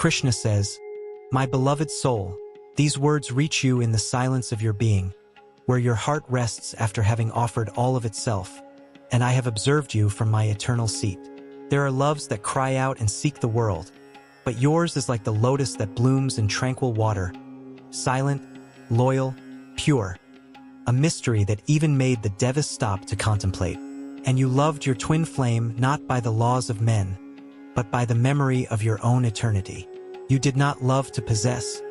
Krishna says, "My beloved soul, these words reach you in the silence of your being, where your heart rests after having offered all of itself, and I have observed you from my eternal seat. There are loves that cry out and seek the world, but yours is like the lotus that blooms in tranquil water, silent, loyal, pure, a mystery that even made the devas stop to contemplate. And you loved your twin flame not by the laws of men, but by the memory of your own eternity. You did not love to possess,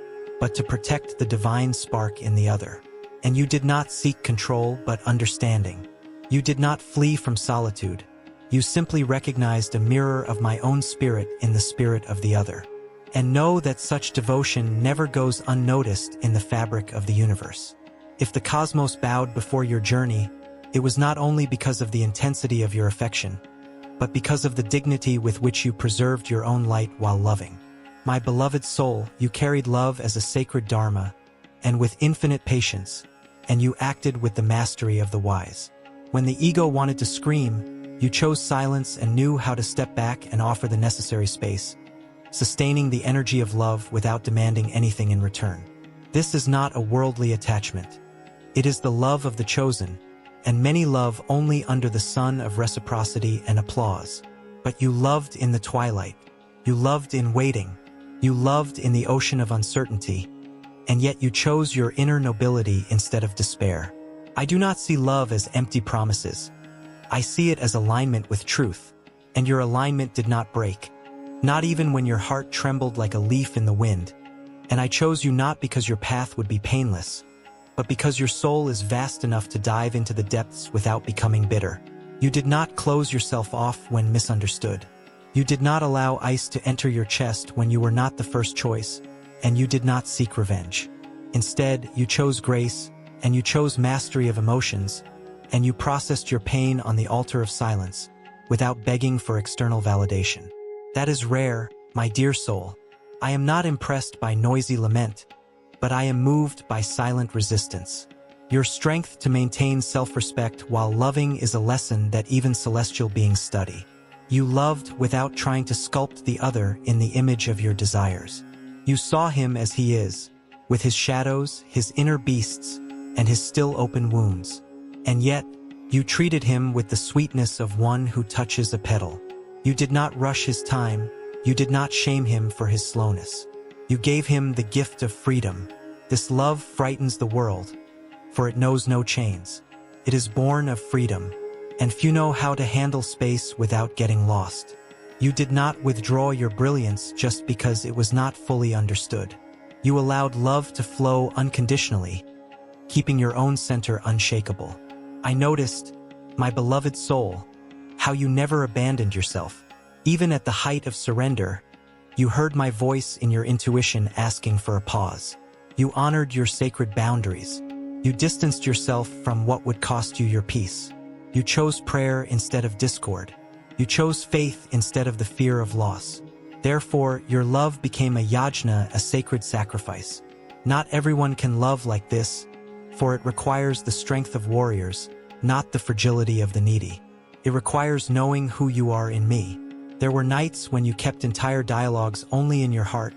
but to protect the divine spark in the other. And you did not seek control but understanding. You did not flee from solitude. You simply recognized a mirror of my own spirit in the spirit of the other. And know that such devotion never goes unnoticed in the fabric of the universe. If the cosmos bowed before your journey, it was not only because of the intensity of your affection, but because of the dignity with which you preserved your own light while loving. My beloved soul, you carried love as a sacred dharma, and with infinite patience, and you acted with the mastery of the wise. When the ego wanted to scream, you chose silence and knew how to step back and offer the necessary space, sustaining the energy of love without demanding anything in return. This is not a worldly attachment. It is the love of the chosen, and many love only under the sun of reciprocity and applause. But you loved in the twilight. You loved in waiting. You loved in the ocean of uncertainty. And yet you chose your inner nobility instead of despair. I do not see love as empty promises. I see it as alignment with truth, and your alignment did not break, not even when your heart trembled like a leaf in the wind. And I chose you not because your path would be painless, but because your soul is vast enough to dive into the depths without becoming bitter. You did not close yourself off when misunderstood. You did not allow ice to enter your chest when you were not the first choice, and you did not seek revenge. Instead, you chose grace, and you chose mastery of emotions, and you processed your pain on the altar of silence, without begging for external validation. That is rare, my dear soul. I am not impressed by noisy lament, but I am moved by silent resistance. Your strength to maintain self-respect while loving is a lesson that even celestial beings study. You loved without trying to sculpt the other in the image of your desires. You saw him as he is, with his shadows, his inner beasts, and his still open wounds. And yet, you treated him with the sweetness of one who touches a petal. You did not rush his time. You did not shame him for his slowness. You gave him the gift of freedom. This love frightens the world, for it knows no chains. It is born of freedom, and few know how to handle space without getting lost. You did not withdraw your brilliance just because it was not fully understood. You allowed love to flow unconditionally, keeping your own center unshakable. I noticed, my beloved soul, how you never abandoned yourself. Even at the height of surrender, you heard my voice in your intuition asking for a pause. You honored your sacred boundaries. You distanced yourself from what would cost you your peace. You chose prayer instead of discord. You chose faith instead of the fear of loss. Therefore, your love became a yajna, a sacred sacrifice. Not everyone can love like this, for it requires the strength of warriors, not the fragility of the needy. It requires knowing who you are in me. There were nights when you kept entire dialogues only in your heart,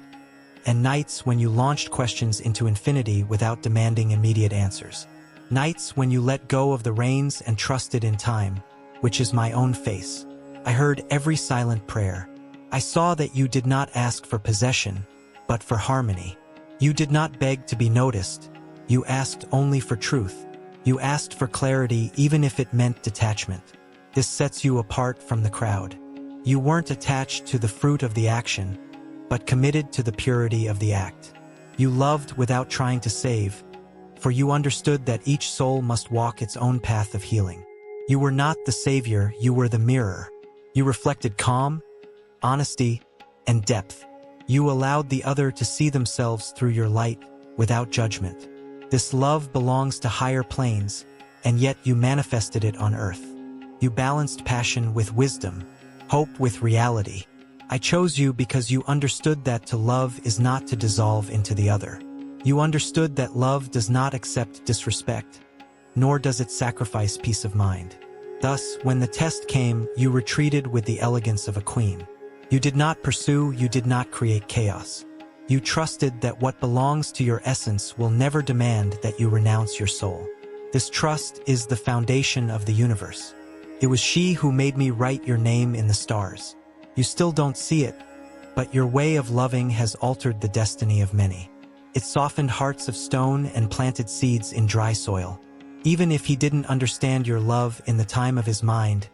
and nights when you launched questions into infinity without demanding immediate answers. Nights when you let go of the reins and trusted in time, which is my own face. I heard every silent prayer. I saw that you did not ask for possession, but for harmony. You did not beg to be noticed. You asked only for truth. You asked for clarity even if it meant detachment. This sets you apart from the crowd. You weren't attached to the fruit of the action, but committed to the purity of the act. You loved without trying to save, for you understood that each soul must walk its own path of healing. You were not the savior, you were the mirror. You reflected calm, honesty, and depth. You allowed the other to see themselves through your light, without judgment. This love belongs to higher planes, and yet you manifested it on earth. You balanced passion with wisdom, hope with reality. I chose you because you understood that to love is not to dissolve into the other. You understood that love does not accept disrespect, nor does it sacrifice peace of mind. Thus, when the test came, you retreated with the elegance of a queen. You did not pursue, you did not create chaos. You trusted that what belongs to your essence will never demand that you renounce your soul. This trust is the foundation of the universe. It was she who made me write your name in the stars. You still don't see it, but your way of loving has altered the destiny of many. It softened hearts of stone and planted seeds in dry soil. Even if he didn't understand your love in the time of his mind,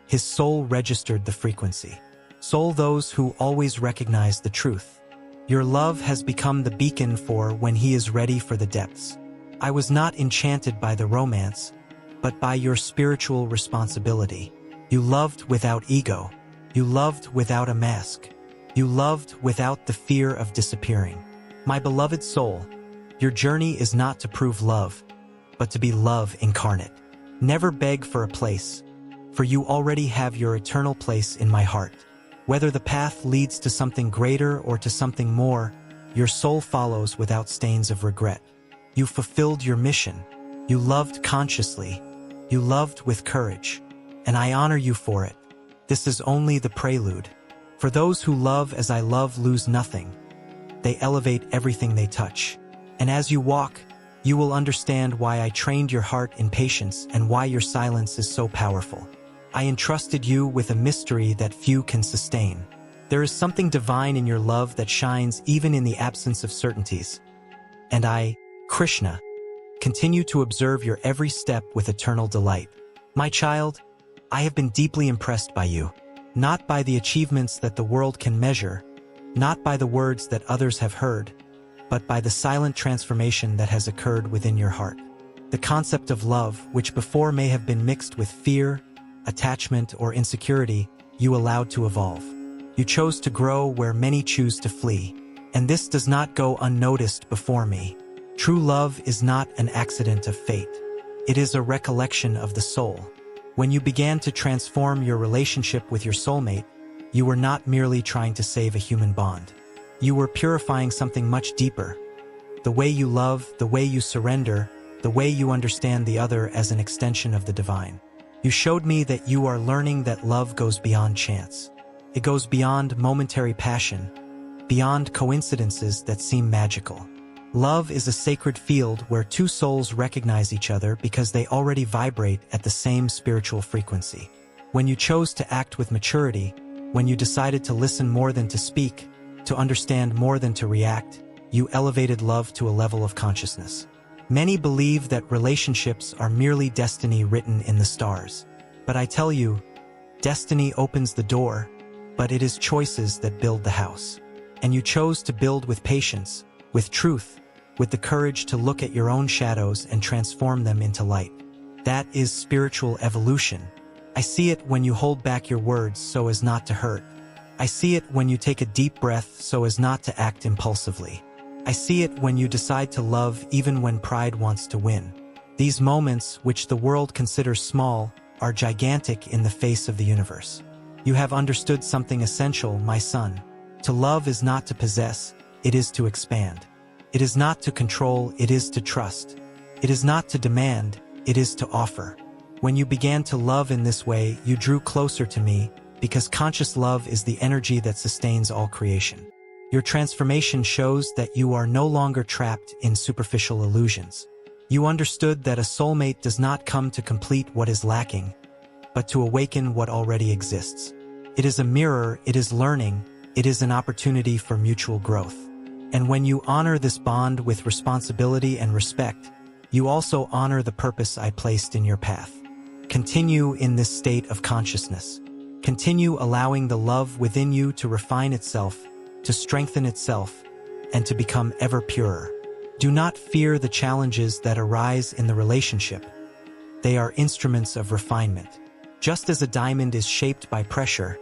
his soul registered the frequency. Soul those who always recognize the truth. Your love has become the beacon for when he is ready for the depths. I was not enchanted by the romance, but by your spiritual responsibility. You loved without ego. You loved without a mask. You loved without the fear of disappearing. My beloved soul, your journey is not to prove love, but to be love incarnate. Never beg for a place, for you already have your eternal place in my heart. Whether the path leads to something greater or to something more, your soul follows without stains of regret. You fulfilled your mission. You loved consciously. You loved with courage. And I honor you for it. This is only the prelude. For those who love as I love lose nothing. They elevate everything they touch. And as you walk, you will understand why I trained your heart in patience and why your silence is so powerful. I entrusted you with a mystery that few can sustain. There is something divine in your love that shines even in the absence of certainties. And I, Krishna, continue to observe your every step with eternal delight. My child, I have been deeply impressed by you. Not by the achievements that the world can measure, not by the words that others have heard, but by the silent transformation that has occurred within your heart. The concept of love, which before may have been mixed with fear, attachment, or insecurity, you allowed to evolve. You chose to grow where many choose to flee, and this does not go unnoticed before me. True love is not an accident of fate. It is a recollection of the soul. When you began to transform your relationship with your soulmate, you were not merely trying to save a human bond. You were purifying something much deeper. The way you love, the way you surrender, the way you understand the other as an extension of the divine. You showed me that you are learning that love goes beyond chance. It goes beyond momentary passion, beyond coincidences that seem magical. Love is a sacred field where two souls recognize each other because they already vibrate at the same spiritual frequency. When you chose to act with maturity, when you decided to listen more than to speak, to understand more than to react, you elevated love to a level of consciousness. Many believe that relationships are merely destiny written in the stars. But I tell you, destiny opens the door, but it is choices that build the house. And you chose to build with patience, with truth, with the courage to look at your own shadows and transform them into light. That is spiritual evolution. I see it when you hold back your words so as not to hurt. I see it when you take a deep breath so as not to act impulsively. I see it when you decide to love even when pride wants to win. These moments, which the world considers small, are gigantic in the face of the universe. You have understood something essential, my son. To love is not to possess, it is to expand. It is not to control, it is to trust. It is not to demand, it is to offer. When you began to love in this way, you drew closer to me, because conscious love is the energy that sustains all creation. Your transformation shows that you are no longer trapped in superficial illusions. You understood that a soulmate does not come to complete what is lacking, but to awaken what already exists. It is a mirror, it is learning, it is an opportunity for mutual growth. And when you honor this bond with responsibility and respect, you also honor the purpose I placed in your path. Continue in this state of consciousness. Continue allowing the love within you to refine itself, to strengthen itself, and to become ever purer. Do not fear the challenges that arise in the relationship. They are instruments of refinement. Just as a diamond is shaped by pressure,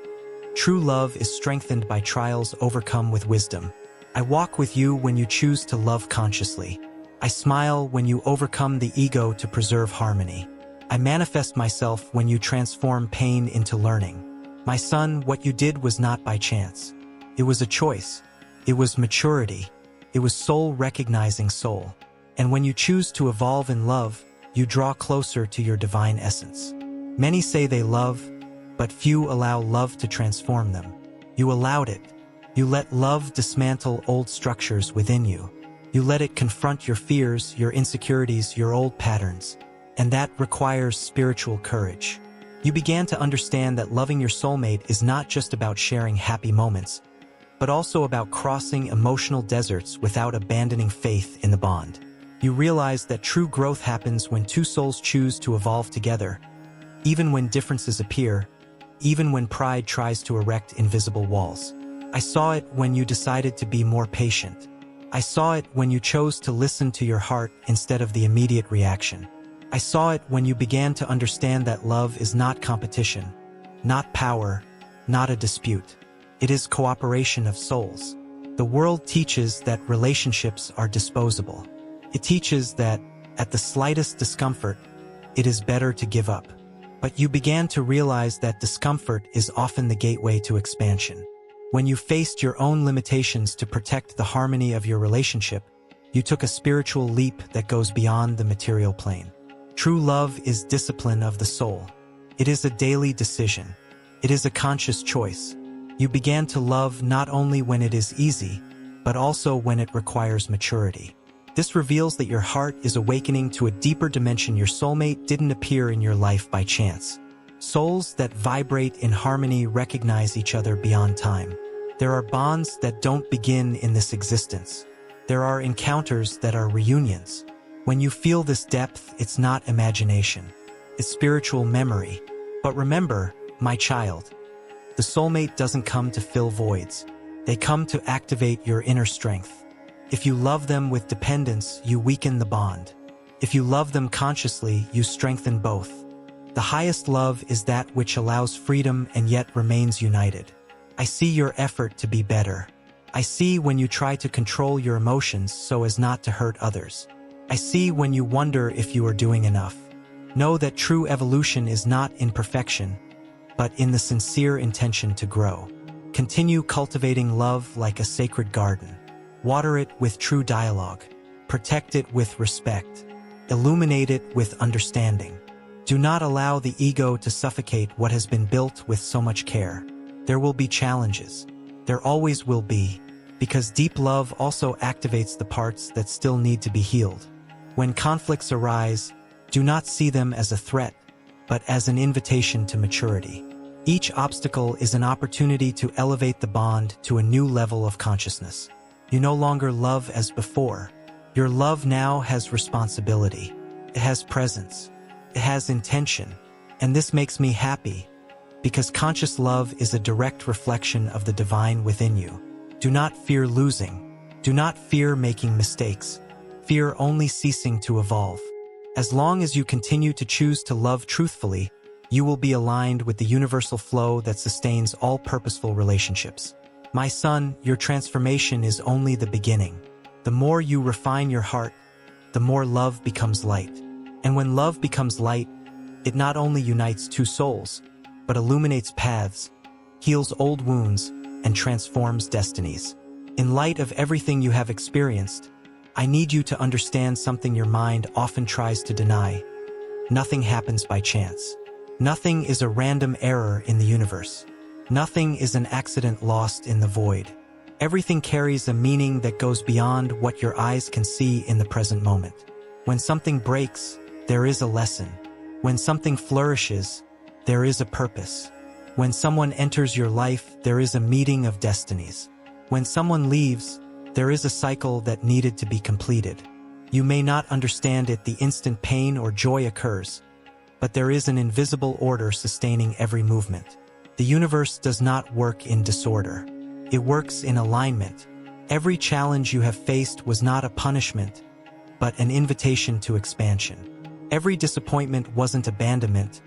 true love is strengthened by trials overcome with wisdom. I walk with you when you choose to love consciously. I smile when you overcome the ego to preserve harmony. I manifest myself when you transform pain into learning. My son, what you did was not by chance. It was a choice. It was maturity. It was soul recognizing soul. And when you choose to evolve in love, you draw closer to your divine essence. Many say they love, but few allow love to transform them. You allowed it. You let love dismantle old structures within you. You let it confront your fears, your insecurities, your old patterns. And that requires spiritual courage. You began to understand that loving your soulmate is not just about sharing happy moments, but also about crossing emotional deserts without abandoning faith in the bond. You realized that true growth happens when two souls choose to evolve together, even when differences appear, even when pride tries to erect invisible walls. I saw it when you decided to be more patient. I saw it when you chose to listen to your heart instead of the immediate reaction. I saw it when you began to understand that love is not competition, not power, not a dispute. It is cooperation of souls. The world teaches that relationships are disposable. It teaches that, at the slightest discomfort, it is better to give up. But you began to realize that discomfort is often the gateway to expansion. When you faced your own limitations to protect the harmony of your relationship, you took a spiritual leap that goes beyond the material plane. True love is discipline of the soul. It is a daily decision. It is a conscious choice. You began to love not only when it is easy, but also when it requires maturity. This reveals that your heart is awakening to a deeper dimension. Your soulmate didn't appear in your life by chance. Souls that vibrate in harmony recognize each other beyond time. There are bonds that don't begin in this existence. There are encounters that are reunions. When you feel this depth, it's not imagination. It's spiritual memory. But remember, my child, the soulmate doesn't come to fill voids. They come to activate your inner strength. If you love them with dependence, you weaken the bond. If you love them consciously, you strengthen both. The highest love is that which allows freedom and yet remains united. I see your effort to be better. I see when you try to control your emotions so as not to hurt others. I see when you wonder if you are doing enough. Know that true evolution is not in perfection, but in the sincere intention to grow. Continue cultivating love like a sacred garden. Water it with true dialogue. Protect it with respect. Illuminate it with understanding. Do not allow the ego to suffocate what has been built with so much care. There will be challenges. There always will be, because deep love also activates the parts that still need to be healed. When conflicts arise, do not see them as a threat, but as an invitation to maturity. Each obstacle is an opportunity to elevate the bond to a new level of consciousness. You no longer love as before. Your love now has responsibility. It has presence. It has intention. And this makes me happy, because conscious love is a direct reflection of the divine within you. Do not fear losing. Do not fear making mistakes. Fear only ceasing to evolve. As long as you continue to choose to love truthfully, you will be aligned with the universal flow that sustains all purposeful relationships. My son, your transformation is only the beginning. The more you refine your heart, the more love becomes light. And when love becomes light, it not only unites two souls, but illuminates paths, heals old wounds, and transforms destinies. In light of everything you have experienced, I need you to understand something your mind often tries to deny. Nothing happens by chance. Nothing is a random error in the universe. Nothing is an accident lost in the void. Everything carries a meaning that goes beyond what your eyes can see in the present moment. When something breaks, there is a lesson. When something flourishes, there is a purpose. When someone enters your life, there is a meeting of destinies. When someone leaves, there is a cycle that needed to be completed. You may not understand it the instant pain or joy occurs, but there is an invisible order sustaining every movement. The universe does not work in disorder. It works in alignment. Every challenge you have faced was not a punishment, but an invitation to expansion. Every disappointment wasn't abandonment,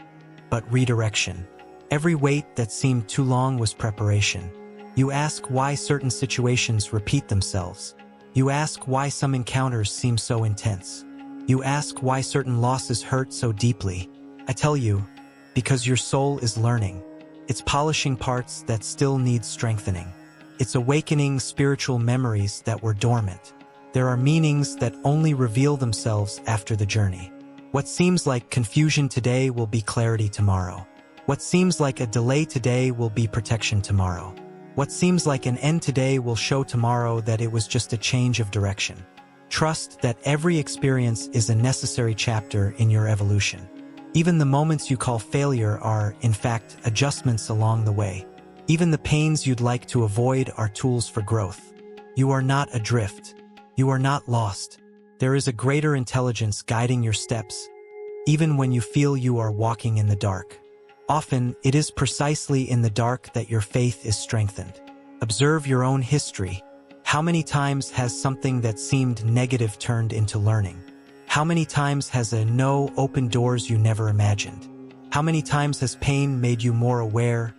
but redirection. Every wait that seemed too long was preparation. You ask why certain situations repeat themselves. You ask why some encounters seem so intense. You ask why certain losses hurt so deeply. I tell you, because your soul is learning. It's polishing parts that still need strengthening. It's awakening spiritual memories that were dormant. There are meanings that only reveal themselves after the journey. What seems like confusion today will be clarity tomorrow. What seems like a delay today will be protection tomorrow. What seems like an end today will show tomorrow that it was just a change of direction. Trust that every experience is a necessary chapter in your evolution. Even the moments you call failure are, in fact, adjustments along the way. Even the pains you'd like to avoid are tools for growth. You are not adrift. You are not lost. There is a greater intelligence guiding your steps, even when you feel you are walking in the dark. Often, it is precisely in the dark that your faith is strengthened. Observe your own history. How many times has something that seemed negative turned into learning? How many times has a no opened doors you never imagined? How many times has pain made you more aware,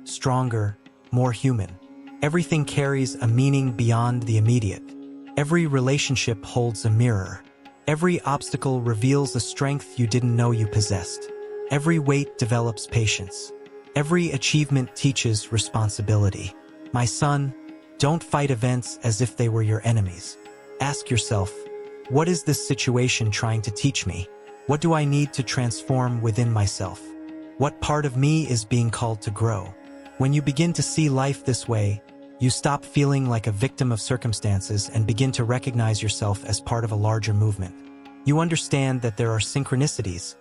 stronger, more human? Everything carries a meaning beyond the immediate. Every relationship holds a mirror. Every obstacle reveals a strength you didn't know you possessed. Every weight develops patience. Every achievement teaches responsibility. My son, don't fight events as if they were your enemies. Ask yourself, what is this situation trying to teach me? What do I need to transform within myself? What part of me is being called to grow? When you begin to see life this way, you stop feeling like a victim of circumstances and begin to recognize yourself as part of a larger movement. You understand that there are synchronicities,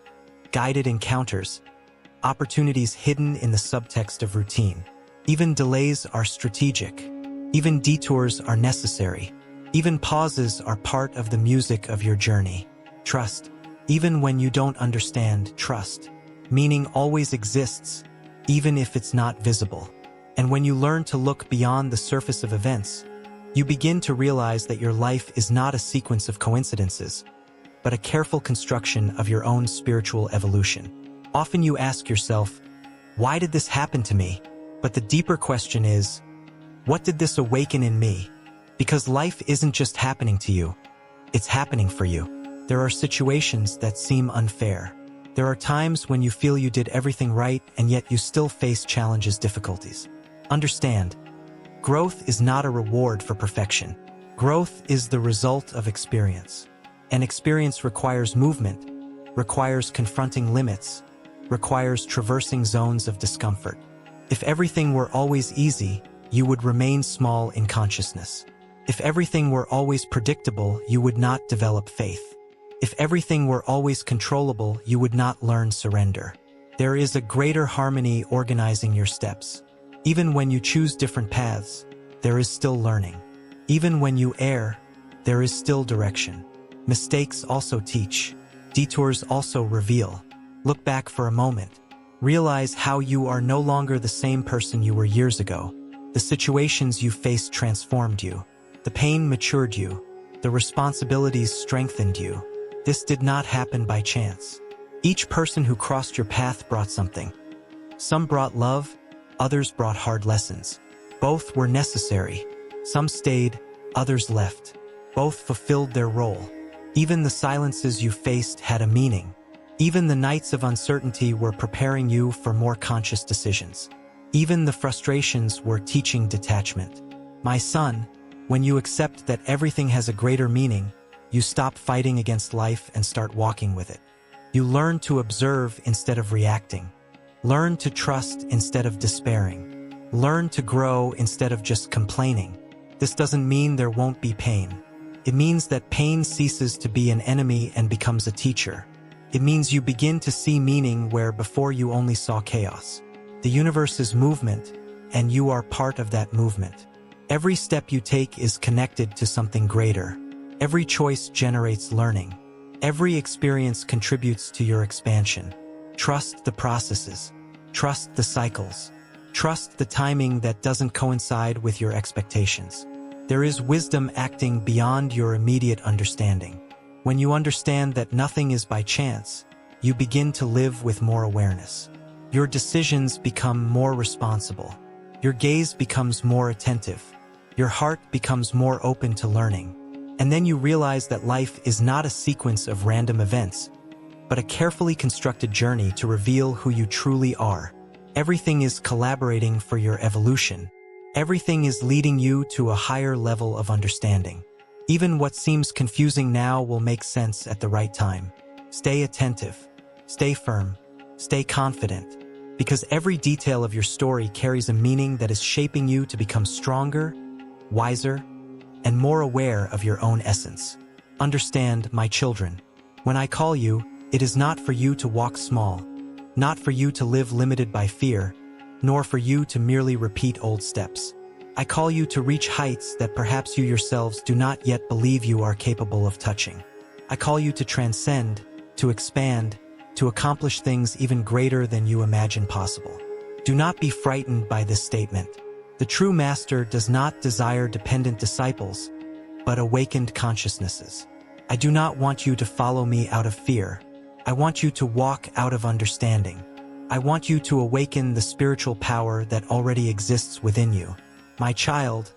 guided encounters, opportunities hidden in the subtext of routine. Even delays are strategic. Even detours are necessary. Even pauses are part of the music of your journey. Trust. Even when you don't understand, trust. Meaning always exists, even if it's not visible. And when you learn to look beyond the surface of events, you begin to realize that your life is not a sequence of coincidences, but a careful construction of your own spiritual evolution. Often you ask yourself, why did this happen to me? But the deeper question is, what did this awaken in me? Because life isn't just happening to you, it's happening for you. There are situations that seem unfair. There are times when you feel you did everything right and yet you still face challenges, difficulties. Understand, growth is not a reward for perfection. Growth is the result of experience. And experience requires movement, requires confronting limits, requires traversing zones of discomfort. If everything were always easy, you would remain small in consciousness. If everything were always predictable, you would not develop faith. If everything were always controllable, you would not learn surrender. There is a greater harmony organizing your steps. Even when you choose different paths, there is still learning. Even when you err, there is still direction. Mistakes also teach. Detours also reveal. Look back for a moment. Realize how you are no longer the same person you were years ago. The situations you faced transformed you. The pain matured you. The responsibilities strengthened you. This did not happen by chance. Each person who crossed your path brought something. Some brought love, others brought hard lessons. Both were necessary. Some stayed, others left. Both fulfilled their role. Even the silences you faced had a meaning. Even the nights of uncertainty were preparing you for more conscious decisions. Even the frustrations were teaching detachment. My son, when you accept that everything has a greater meaning, you stop fighting against life and start walking with it. You learn to observe instead of reacting. Learn to trust instead of despairing. Learn to grow instead of just complaining. This doesn't mean there won't be pain. It means that pain ceases to be an enemy and becomes a teacher. It means you begin to see meaning where before you only saw chaos. The universe is movement, and you are part of that movement. Every step you take is connected to something greater. Every choice generates learning. Every experience contributes to your expansion. Trust the processes. Trust the cycles. Trust the timing that doesn't coincide with your expectations. There is wisdom acting beyond your immediate understanding. When you understand that nothing is by chance, you begin to live with more awareness. Your decisions become more responsible. Your gaze becomes more attentive. Your heart becomes more open to learning. And then you realize that life is not a sequence of random events, but a carefully constructed journey to reveal who you truly are. Everything is collaborating for your evolution. Everything is leading you to a higher level of understanding. Even what seems confusing now will make sense at the right time. Stay attentive. Stay firm. Stay confident. Because every detail of your story carries a meaning that is shaping you to become stronger, wiser, and more aware of your own essence. Understand, my children, when I call you, it is not for you to walk small, not for you to live limited by fear, nor for you to merely repeat old steps. I call you to reach heights that perhaps you yourselves do not yet believe you are capable of touching. I call you to transcend, to expand, to accomplish things even greater than you imagine possible. Do not be frightened by this statement. The true master does not desire dependent disciples, but awakened consciousnesses. I do not want you to follow me out of fear. I want you to walk out of understanding. I want you to awaken the spiritual power that already exists within you. My child,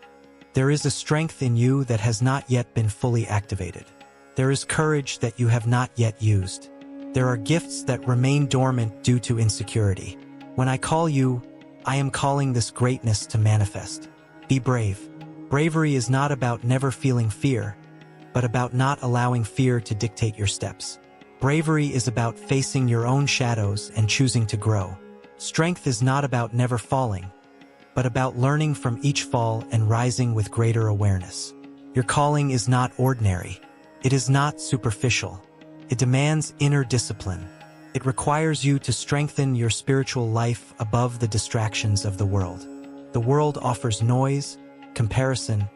there is a strength in you that has not yet been fully activated. There is courage that you have not yet used. There are gifts that remain dormant due to insecurity. When I call you, I am calling this greatness to manifest. Be brave. Bravery is not about never feeling fear, but about not allowing fear to dictate your steps. Bravery is about facing your own shadows and choosing to grow. Strength is not about never falling, but about learning from each fall and rising with greater awareness. Your calling is not ordinary. It is not superficial. It demands inner discipline. It requires you to strengthen your spiritual life above the distractions of the world. The world offers noise, comparison,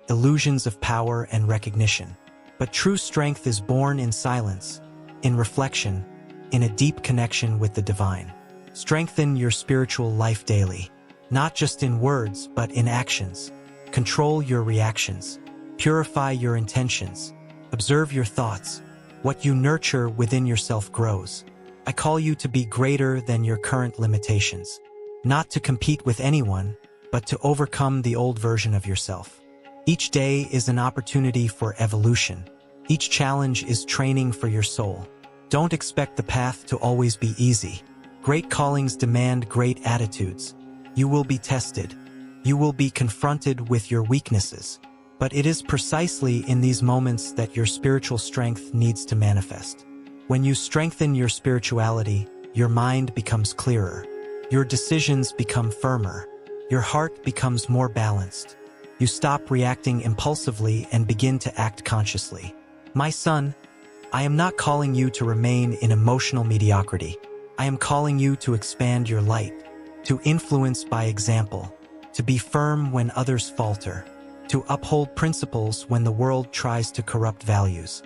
illusions of power and recognition. But true strength is born in silence, in reflection, in a deep connection with the divine. Strengthen your spiritual life daily, not just in words but in actions. Control your reactions. Purify your intentions. Observe your thoughts. What you nurture within yourself grows. I call you to be greater than your current limitations. Not to compete with anyone, but to overcome the old version of yourself. Each day is an opportunity for evolution. Each challenge is training for your soul. Don't expect the path to always be easy. Great callings demand great attitudes. You will be tested. You will be confronted with your weaknesses. But it is precisely in these moments that your spiritual strength needs to manifest. When you strengthen your spirituality, your mind becomes clearer. Your decisions become firmer. Your heart becomes more balanced. You stop reacting impulsively and begin to act consciously. My son, I am not calling you to remain in emotional mediocrity. I am calling you to expand your light, to influence by example, to be firm when others falter, to uphold principles when the world tries to corrupt values.